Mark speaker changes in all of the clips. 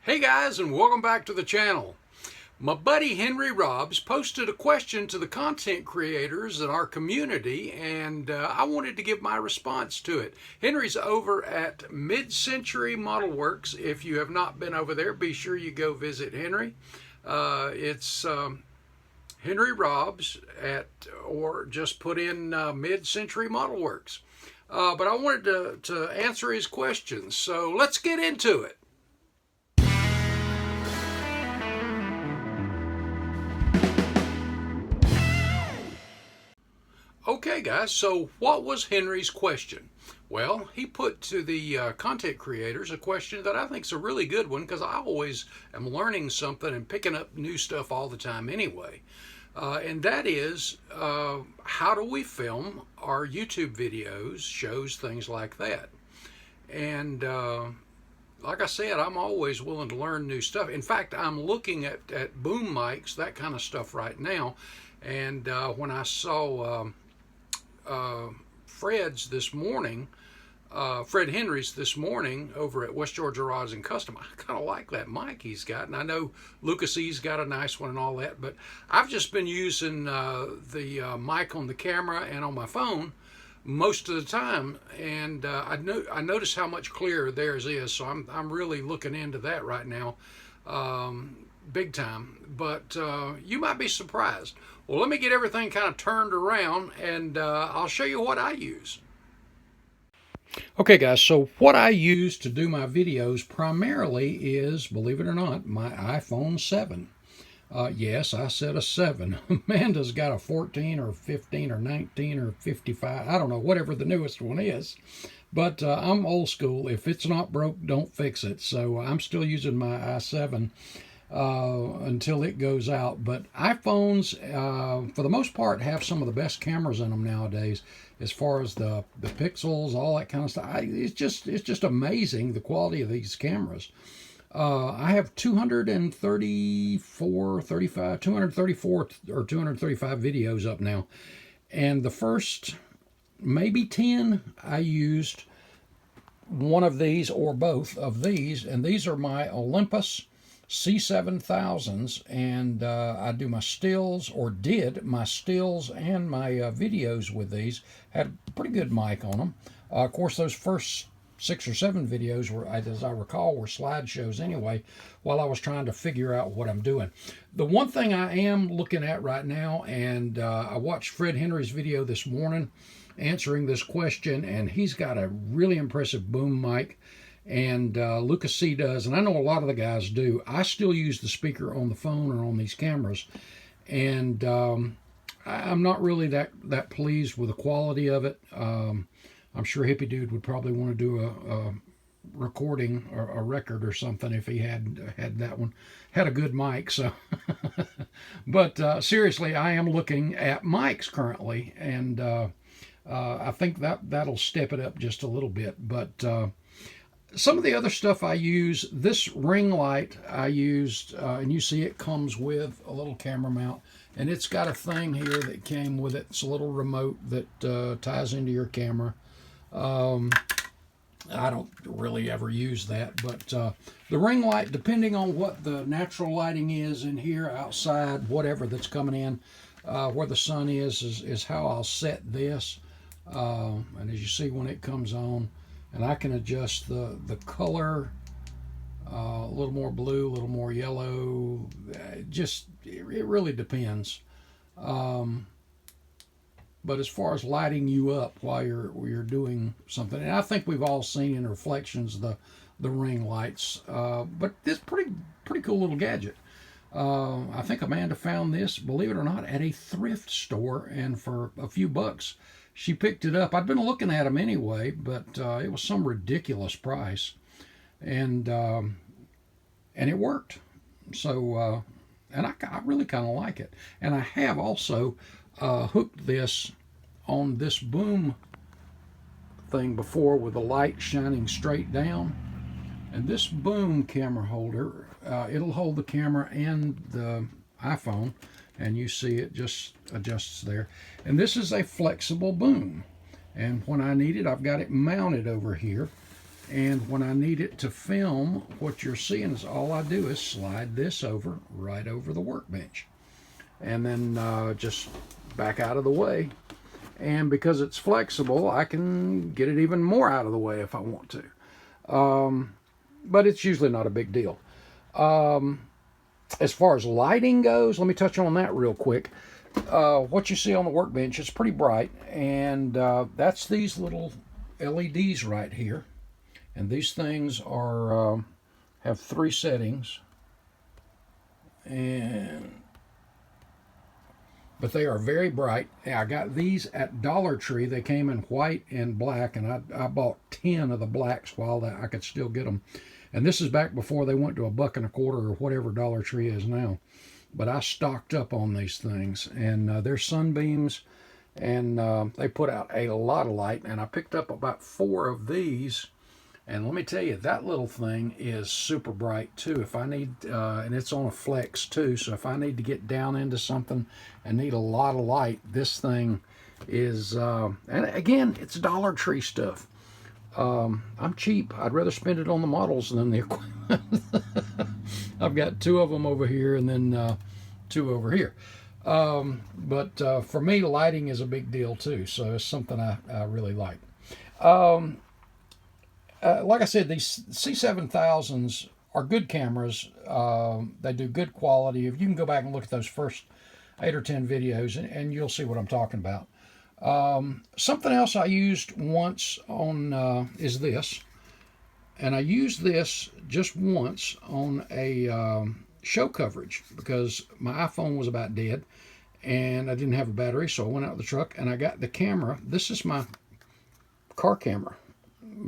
Speaker 1: Hey guys, and welcome back to the channel. My buddy Henry Robbs posted a question to the content creators in our community, and I wanted to give my response to it. Henry's over at Mid-Century Model Works. If you have not been over there, be sure you go visit Henry. It's Henry Robbs or just put in Mid-Century Model Works. But I wanted to answer his questions, so let's get into it. Okay guys, so what was Henry's question? Well, he put to the content creators a question that I think is a really good one, because I always am learning something and picking up new stuff all the time anyway. And that is, how do we film our YouTube videos, shows, things like that? And like I said, I'm always willing to learn new stuff. In fact, I'm looking at boom mics, that kind of stuff right now. And when I saw Fred's this morning, Fred Henry's this morning over at West Georgia Rods and Custom, I kind of like that mic he's got, and I know Lucas E's got a nice one and all that, but I've just been using the mic on the camera and on my phone most of the time, and I notice how much clearer theirs is, so I'm really looking into that right now, big time. But you might be surprised. Well, let me get everything kind of turned around, and I'll show you what I use. Okay guys, so what I use to do my videos primarily is, believe it or not, my iPhone 7. Yes, I said a 7. Amanda's got a 14 or 15 or 19 or 55. I don't know, whatever the newest one is. But I'm old school. If it's not broke, don't fix it. So I'm still using my i7 until it goes out. But iPhones, for the most part, have some of the best cameras in them nowadays, as far as the pixels, all that kind of stuff. It's just amazing, the quality of these cameras. I have 234 or 235 videos up now, and the first maybe 10 I used one of these or both of these, and these are my Olympus C7000s, and I do my stills, or did my stills and my videos with these. Had a pretty good mic on them. Of course, those first 6 or 7 videos were, as I recall, were slideshows anyway, while I was trying to figure out what I'm doing. The one thing I am looking at right now, and I watched Fred Henry's video this morning answering this question, and he's got a really impressive boom mic, and Lucas C does, and I know a lot of the guys do. I still use the speaker on the phone or on these cameras, and I'm not really that pleased with the quality of it. I'm sure Hippie Dude would probably want to do a recording or a record or something if he had that one. Had a good mic, so. But seriously, I am looking at mics currently, and I think that'll step it up just a little bit. But some of the other stuff I use, this ring light I used, and you see it comes with a little camera mount, and it's got a thing here that came with it. It's a little remote that ties into your camera. I don't really ever use that, but the ring light, depending on what the natural lighting is in here, outside, whatever that's coming in, where the sun is how I'll set this. And as you see, when it comes on, and I can adjust the color, a little more blue, a little more yellow, it really depends. But as far as lighting you up while you're doing something, and I think we've all seen in reflections the ring lights, but this pretty cool little gadget. I think Amanda found this, believe it or not, at a thrift store, and for a few bucks she picked it up. I'd been looking at them anyway, but it was some ridiculous price, and it worked. So and I really kind of like it, and I have also hooked this on this boom thing before with the light shining straight down, and this boom camera holder, it'll hold the camera and the iPhone, and you see it just adjusts there. And this is a flexible boom, and when I need it, I've got it mounted over here, And when I need it to film, what you're seeing is all I do is slide this over, right over the workbench. And then just back out of the way. And because it's flexible, I can get it even more out of the way if I want to. But it's usually not a big deal. As far as lighting goes, let me touch on that real quick. What you see on the workbench is pretty bright, and that's these little LEDs right here. And these things are have 3 settings, but they are very bright. I got these at Dollar Tree. They came in white and black, and I bought 10 of the blacks while I could still get them. And this is back before they went to $1.25 or whatever Dollar Tree is now. But I stocked up on these things, and they're sunbeams, and they put out a lot of light. And I picked up about 4 of these. And let me tell you, that little thing is super bright too. If I need, and it's on a flex too, so if I need to get down into something and need a lot of light, this thing is, and again, it's Dollar Tree stuff. I'm cheap. I'd rather spend it on the models than the equipment. I've got 2 of them over here and then 2 over here. But for me, lighting is a big deal too, so it's something I really like. Like I said, these C7000s are good cameras. They do good quality. If you can go back and look at those first 8 or 10 videos, and you'll see what I'm talking about. Something else I used once on is this. And I used this just once on a show coverage because my iPhone was about dead and I didn't have a battery, so I went out of the truck and I got the camera. This is my car camera.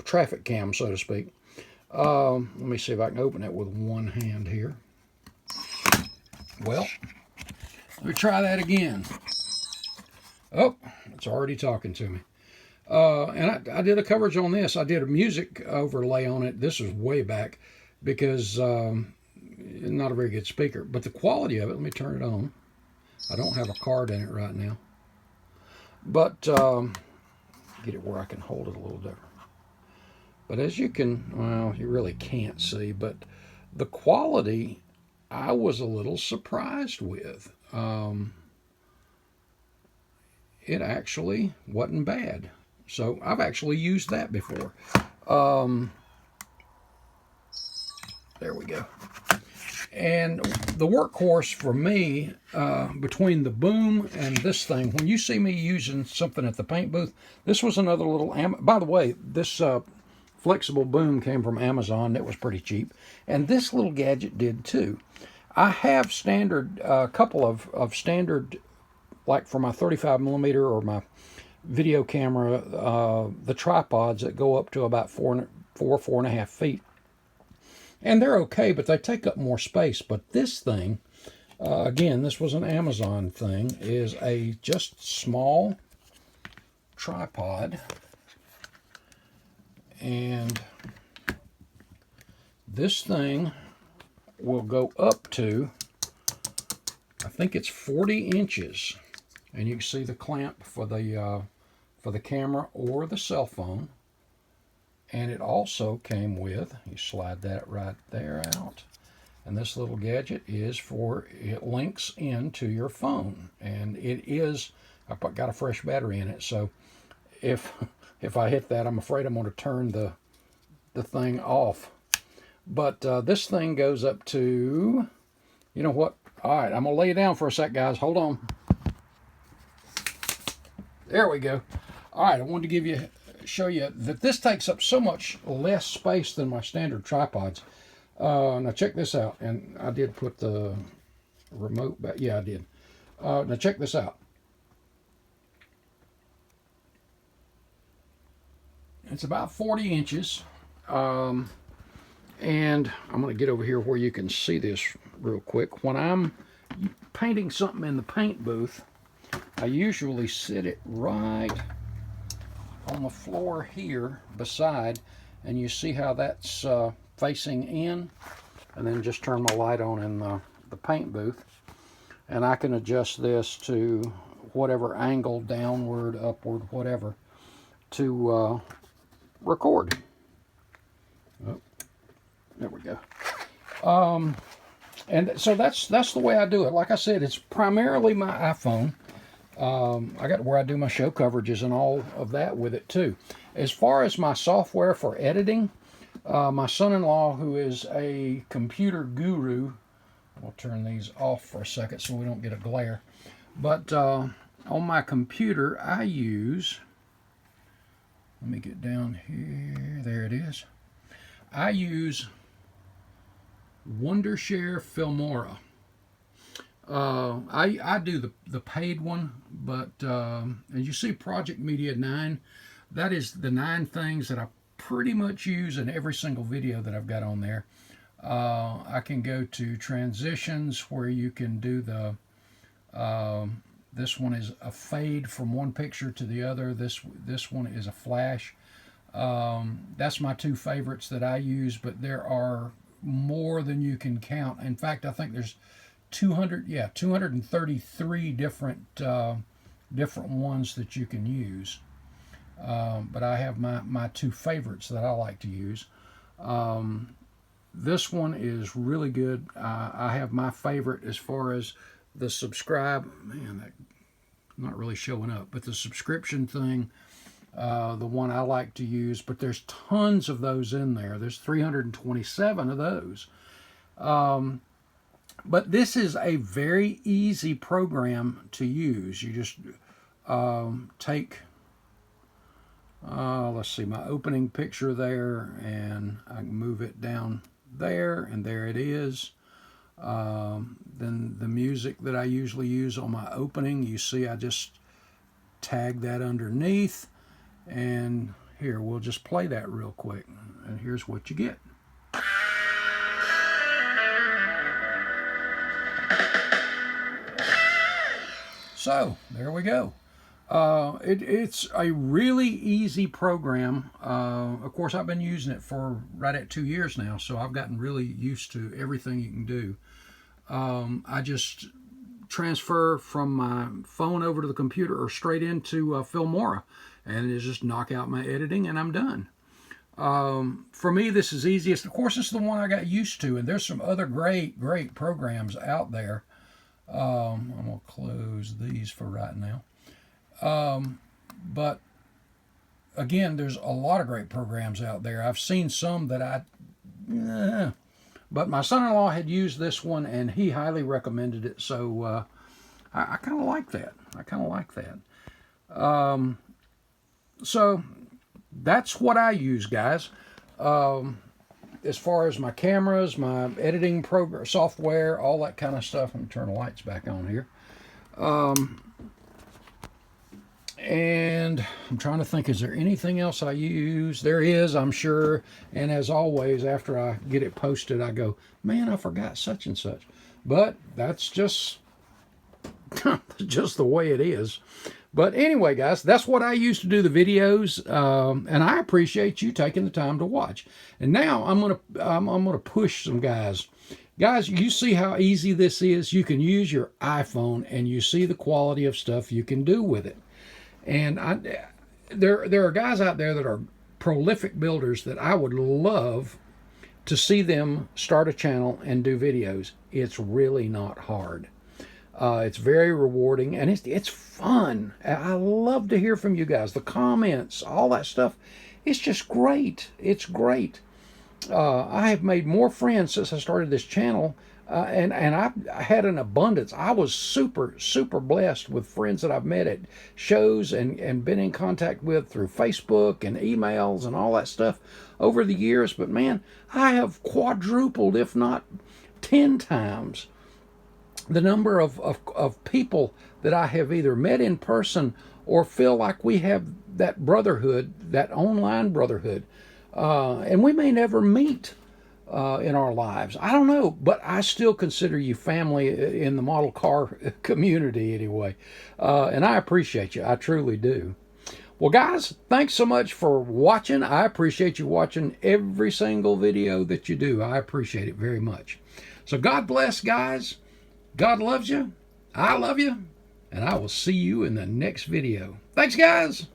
Speaker 1: Traffic cam, so to speak. Let me see if I can open it with one hand here. Well, let me try that again. Oh, it's already talking to me. And I did a coverage on this. I did a music overlay on it. This was way back because not a very good speaker. But the quality of it, let me turn it on. I don't have a card in it right now. But get it where I can hold it a little different. But as you can, well, you really can't see, but the quality I was a little surprised with. It actually wasn't bad. So I've actually used that before. There we go. And the workhorse for me, between the boom and this thing, when you see me using something at the paint booth, this was another little, by the way, this flexible boom came from Amazon. It was pretty cheap. And this little gadget did too. I have standard, a couple of standard, like for my 35mm or my video camera, the tripods that go up to about 4.5 feet. And they're okay, but they take up more space. But this thing, again, this was an Amazon thing, is a just small tripod. And this thing will go up to, I think it's 40 inches. And you can see the clamp for the camera or the cell phone. And it also came with, you slide that right there out. And this little gadget is for, it links into your phone. And it is, I've got a fresh battery in it. So if I hit that, I'm afraid I'm going to turn the thing off. But this thing goes up to, you know what? All right, I'm going to lay it down for a sec, guys. Hold on. There we go. All right, I wanted to show you that this takes up so much less space than my standard tripods. Now check this out. And I did put the remote back. Yeah, I did. Now check this out. It's about 40 inches. And I'm going to get over here where you can see this real quick. When I'm painting something in the paint booth, I usually sit it right on the floor here beside, and you see how that's facing in, and then just turn my light on in the paint booth, and I can adjust this to whatever angle, downward, upward, whatever, to record. Oh, there we go. And so that's the way I do it. Like I said, it's primarily my iPhone. I got where I do my show coverages and all of that with it too. As far as my software for editing, my son-in-law, who is a computer guru, we'll turn these off for a second so we don't get a glare. But on my computer, I use, let me get down here, there it is. I use Wondershare Filmora. I do the paid one, but as you see, Project Media 9, that is the 9 things that I pretty much use in every single video that I've got on there. I can go to transitions where you can do the, this one is a fade from one picture to the other. This one is a flash. That's my 2 favorites that I use, but there are more than you can count. In fact, I think there's 233 different ones that you can use. But I have my 2 favorites that I like to use. This one is really good. I have my favorite as far as the subscribe. Man, that's not really showing up. But the subscription thing, the one I like to use. But there's tons of those in there. There's 327 of those. But this is a very easy program to use. You just take, let's see, my opening picture there, and I can move it down there, and there it is. Then the music that I usually use on my opening, you see I just tag that underneath, and here, we'll just play that real quick, and here's what you get. So there we go. It's a really easy program. Of course, I've been using it for right at 2 years now, so I've gotten really used to everything you can do. I just transfer from my phone over to the computer or straight into Filmora, and it's just knock out my editing, and I'm done. For me, this is easiest. Of course, this is the one I got used to, and there's some other great programs out there. I'm going to close these for right now. But again, there's a lot of great programs out there. I've seen some that but my son-in-law had used this one, and he highly recommended it. So I kind of like that. So that's what I use, guys. As far as my cameras, my editing program, software, all that kind of stuff. Let me turn the lights back on here. And I'm trying to think, is there anything else I use? There is, I'm sure. And as always, after I get it posted, I go, man, I forgot such and such. But that's just the way it is. But anyway, guys, that's what I used to do the videos, and I appreciate you taking the time to watch. And now I'm gonna push some guys. Guys, you see how easy this is? You can use your iPhone, and you see the quality of stuff you can do with it. And there are guys out there that are prolific builders that I would love to see them start a channel and do videos. It's really not hard. It's very rewarding, and it's fun. I love to hear from you guys. The comments, all that stuff. It's just great. It's great. I have made more friends since I started this channel, and I had an abundance. I was super blessed with friends that I've met at shows and been in contact with through Facebook and emails and all that stuff over the years. But man, I have quadrupled, if not 10 times, the number of people that I have either met in person or feel like we have that brotherhood, that online brotherhood. And we may never meet in our lives. I don't know, but I still consider you family in the model car community anyway. And I appreciate you. I truly do. Well, guys, thanks so much for watching. I appreciate you watching every single video that you do. I appreciate it very much. So God bless, guys. God loves you, I love you, and I will see you in the next video. Thanks, guys.